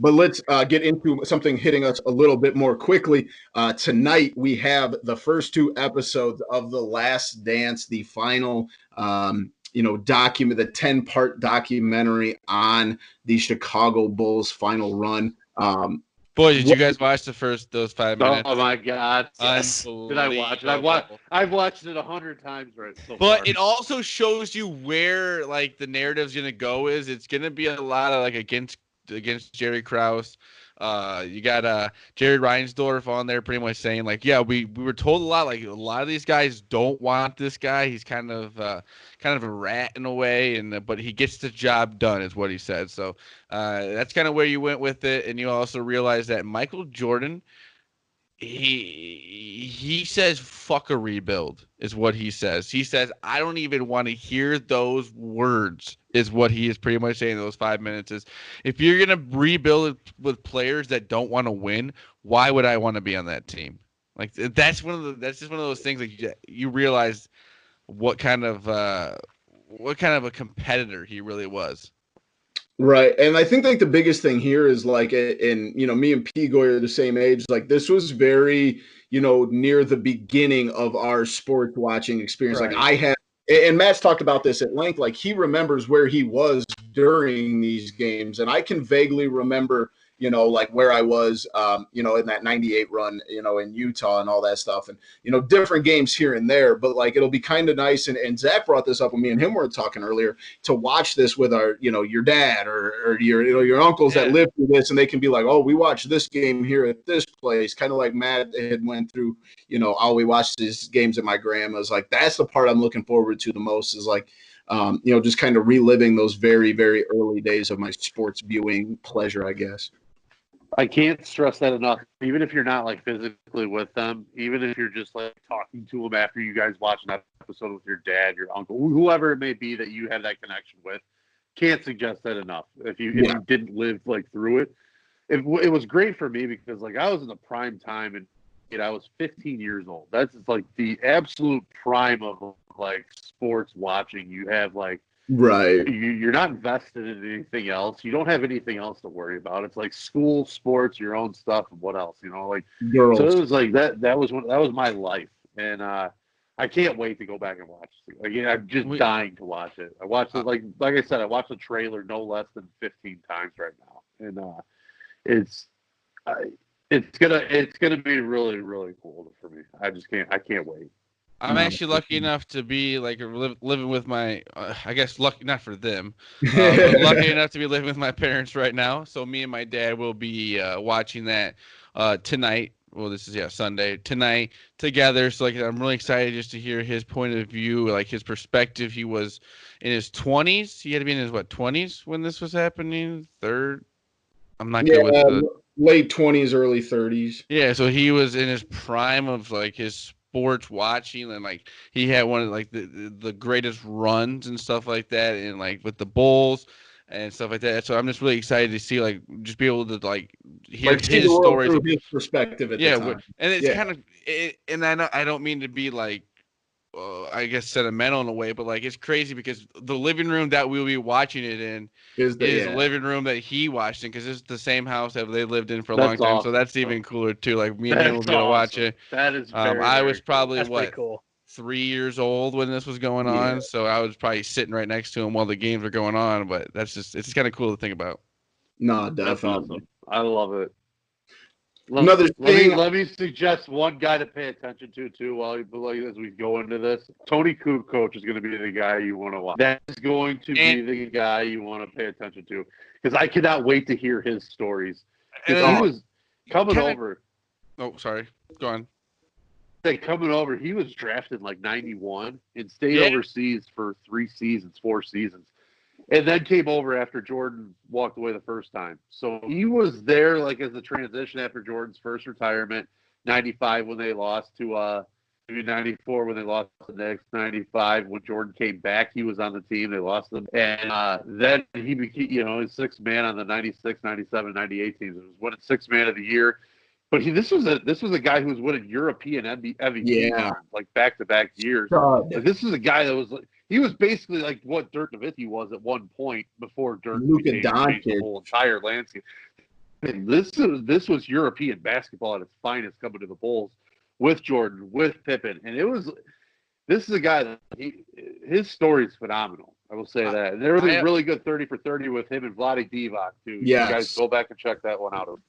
But let's get into something hitting us a little bit more quickly. Tonight, we have the first two episodes of The Last Dance, the final, document, the 10-part documentary on the Chicago Bulls' final run. Boy, did you guys watch those 5 minutes? Oh my God! Yes. Did I watch it? I've watched it 100 times right so but far. It also shows you where like the narrative's gonna go. It's gonna be a lot of like against Jerry Krause. You got Jared Reinsdorf on there pretty much saying like, yeah, we were told a lot, like a lot of these guys don't want this guy. He's kind of a rat in a way, but he gets the job done is what he said. So that's kind of where you went with it, and you also realize that Michael Jordan, he says fuck a rebuild is what he says. He says I don't even want to hear those words is what he is pretty much saying in those 5 minutes. Is if you're gonna rebuild with players that don't want to win, why would I want to be on that team? Like that's just one of those things that you realize what kind of a competitor he really was. Right. And I think like the biggest thing here is like, and me and P Goy are the same age. Like this was very, near the beginning of our sports watching experience. Right. Like I had, and Matt's talked about this at length, like he remembers where he was during these games. And I can vaguely remember, like where I was, in that 98 run, in Utah and all that stuff. And, different games here and there, but like, it'll be kind of nice. And Zach brought this up when me and him were talking earlier to watch this with our, your dad or your uncles that live through this. And they can be like, oh, we watched this game here at this place. Kind of like Matt had went through, we watched these games at my grandma's. Like, that's the part I'm looking forward to the most is like, just kind of reliving those very, very early days of my sports viewing pleasure, I guess. I can't stress that enough. Even if you're not like physically with them, even if you're just like talking to them after you guys watch an episode with your dad, your uncle, whoever it may be that you have that connection with, can't suggest that enough. If you didn't live like through it, it was great for me because like I was in the prime time and I was 15 years old. That's like the absolute prime of like sports watching. You have like. Right. You're not invested in anything else. You don't have anything else to worry about. It's like school, sports, your own stuff, and what else? Like girls. So it was like that. That was my life, and I can't wait to go back and watch it. Again, I'm just dying to watch it. I watched it like I said. I watched the trailer no less than 15 times right now, and it's gonna be really really cool for me. I can't wait. I'm actually lucky enough to be like living with my, I guess lucky not for them, but lucky enough to be living with my parents right now. So me and my dad will be watching that tonight. Well, this is Sunday tonight together. So like I'm really excited just to hear his point of view, like his perspective. He was in his 20s. He had to be in his 20s when this was happening. Third. I'm not good with the late 20s, early 30s. Yeah, so he was in his prime of like his sports watching, and like he had one of like the greatest runs and stuff like that, and like with the Bulls and stuff like that. So I'm just really excited to see like just be able to like hear his stories, through his perspective at the time. And it's kind of and I don't mean to be like I guess sentimental in a way, but like it's crazy because the living room that we'll be watching it in is the living room that he watched in because it's the same house that they lived in for a long time. Awesome. So that's even cooler too. Like me and him will be able to watch it. That is I was probably cool. 3 years old when this was going on, so I was probably sitting right next to him while the games were going on. But it's just kind of cool to think about. No, definitely. Awesome. I love it. Another thing. Let me suggest one guy to pay attention to too as we go into this. Tony Kukoc is going to be the guy you want to watch. That is going to be the guy you want to pay attention to because I cannot wait to hear his stories. He was coming over. Oh, sorry. Go on. Coming over, he was drafted in like 91 and stayed overseas for 4 seasons. And then came over after Jordan walked away the first time. So he was there like as the transition after Jordan's first retirement, 95 when they lost to 94 when they lost the Knicks, 95 when Jordan came back, he was on the team. They lost them. And then he became, his sixth man on the 96, 97, 98 teams. It was winning sixth man of the year. But this was a guy who was winning European MVP like back-to-back years. Like, this is a guy that was like, he was basically like what Dirk Nowitzki was at one point before Dirk became the whole entire landscape. mean, this was European basketball at its finest coming to the Bulls with Jordan, with Pippen, and this is a guy that his story is phenomenal. I will say that. And there was a really good 30 for 30 with him and Vlade Divac too. Yes. You guys go back and check that one out.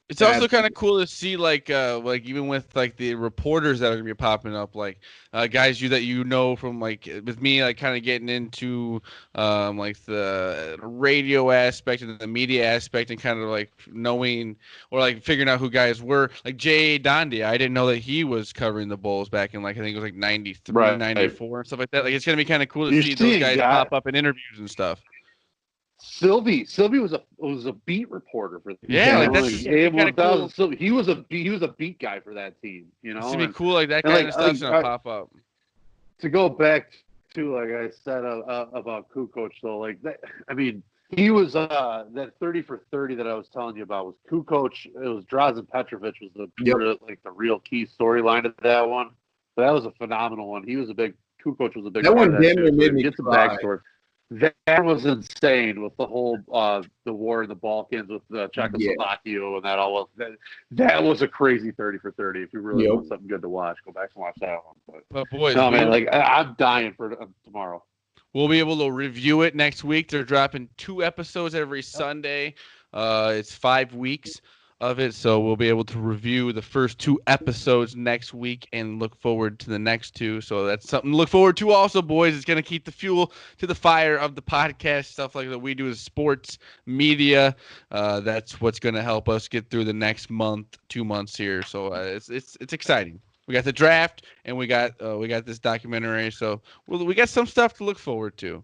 It's also kind of cool to see, like even with like the reporters that are gonna be popping up, like guys that you know from, like, with me, like kind of getting into like the radio aspect and the media aspect, and kind of like knowing or like figuring out who guys were, like Jay Dondia. I didn't know that he was covering the Bulls back in, like, I think it was like 93, 94 and stuff like that. Like, it's gonna be kind of cool to see those guys pop up in interviews and stuff. Sylvie was a beat reporter for the team. Yeah, like that's kind of cool. So he was a beat guy for that team. You know, it's gonna be cool. Like that kind of stuff's gonna pop up. To go back to, like I said about Kukoc, though, like that. I mean, he was that 30 for 30 that I was telling you about was Kukoc. It was Drazen Petrovic was the real key storyline of that one. So that was a phenomenal one. Kukoc was a big. That one made me get the backstory. That was insane with the whole the war in the Balkans with Czechoslovakia and that all. That was a crazy 30 for 30. If you really want something good to watch, go back and watch that one. But boys, no man, like I'm dying for tomorrow. We'll be able to review it next week. They're dropping 2 episodes every Sunday. It's 5 weeks of it, so we'll be able to review the first 2 episodes next week and look forward to the next 2. So that's something to look forward to also, boys. It's going to keep the fuel to the fire of the podcast, stuff like that we do as sports media. That's what's going to help us get through the next month, 2 months here. So it's exciting. We got the draft and we got this documentary, so we got some stuff to look forward to.